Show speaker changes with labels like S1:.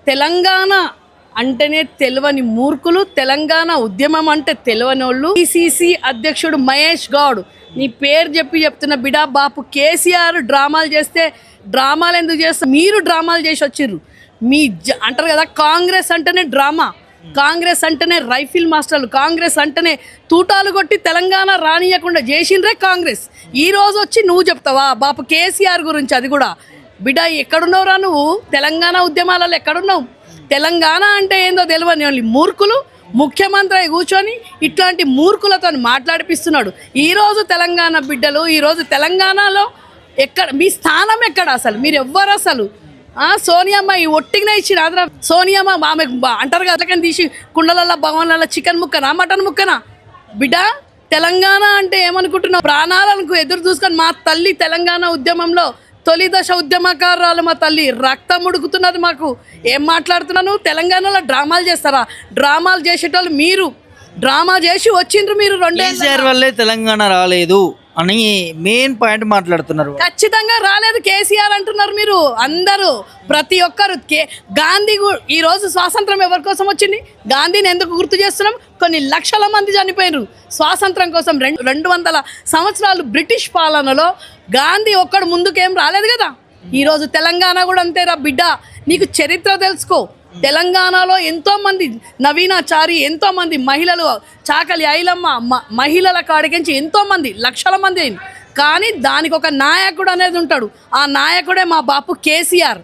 S1: తెలంగాణ అంటేనే తెలియని మూర్ఖులు, తెలంగాణ ఉద్యమం అంటే తెలియని వాళ్ళు. పిసిసి అధ్యక్షుడు మహేష్ గౌడ్, నీ పేరు చెప్తున్న బిడా బాపు కేసీఆర్ డ్రామాలు చేస్తే డ్రామాలు ఎందుకు చేస్తారు? మీరు డ్రామాలు చేసి వచ్చిర్రు. అంటారు కదా, కాంగ్రెస్ అంటేనే డ్రామా, కాంగ్రెస్ అంటేనే రైఫిల్ మాస్టర్లు, కాంగ్రెస్ అంటేనే తూటాలు కొట్టి తెలంగాణ రానియకుండా చేసిండ్రే కాంగ్రెస్. ఈ రోజు వచ్చి నువ్వు చెప్తావా బాపు కేసీఆర్ గురించి? అది కూడా బిడ్డ ఎక్కడున్నావురా నువ్వు? తెలంగాణ ఉద్యమాలలో ఎక్కడున్నావు? తెలంగాణ అంటే ఏందో తెలియని వాళ్ళు మూర్ఖులు ముఖ్యమంత్రి కూర్చొని ఇట్లాంటి మూర్ఖులతో మాట్లాడిపిస్తున్నాడు. ఈరోజు తెలంగాణ బిడ్డలు, ఈరోజు తెలంగాణలో ఎక్కడ మీ స్థానం ఎక్కడ? అసలు మీరు ఎవ్వరు? అసలు సోనియమ్మ ఈ ఒట్టిగానే ఇచ్చిన ఆదర సోనియమ్మ ఆమె అంటారు కదా, అట్లకని తీసి కుండలల్లో భవన్లలో చికెన్ ముక్కనా మటన్ ముక్కనా? బిడ్డ తెలంగాణ అంటే ఏమనుకుంటున్నావు? ప్రాణాలకు ఎదురు చూసుకొని మా తల్లి తెలంగాణ ఉద్యమంలో తొలి దశ ఉద్యమకారురాలు మా తల్లి, రక్తం ఉడుకుతున్నది మాకు. ఏం మాట్లాడుతున్నాను? తెలంగాణలో డ్రామాలు చేస్తారా? డ్రామాలు చేసేటోళ్ళు మీరు, డ్రామా చేసి వచ్చిండ్రు మీరు.
S2: కేసీఆర్ వల్లే తెలంగాణ రాలేదు అని మెయిన్ పాయింట్ మాట్లాడుతున్నారు.
S1: ఖచ్చితంగా రాలేదు కేసీఆర్ అంటున్నారు మీరు అందరూ, ప్రతి ఒక్కరు. గాంధీ ఈరోజు స్వాతంత్రం ఎవరి కోసం వచ్చింది? గాంధీని ఎందుకు గుర్తు చేస్తున్నాం? కొన్ని లక్షల మంది చనిపోయారు స్వాతంత్రం కోసం. 200 సంవత్సరాలు బ్రిటిష్ పాలనలో గాంధీ ఒక్కడు ముందుకేం రాలేదు కదా. ఈరోజు తెలంగాణ కూడా అంతేరా బిడ్డ. నీకు చరిత్ర తెలుసుకో. తెలంగాణలో ఎంతోమంది నవీనాచారి, ఎంతోమంది మహిళలు, చాకలి ఐలమ్మ మహిళల కాడికించి ఎంతోమంది లక్షల మంది అయింది. కానీ దానికి ఒక నాయకుడు అనేది ఉంటాడు. ఆ నాయకుడే మా బాపు కేసీఆర్.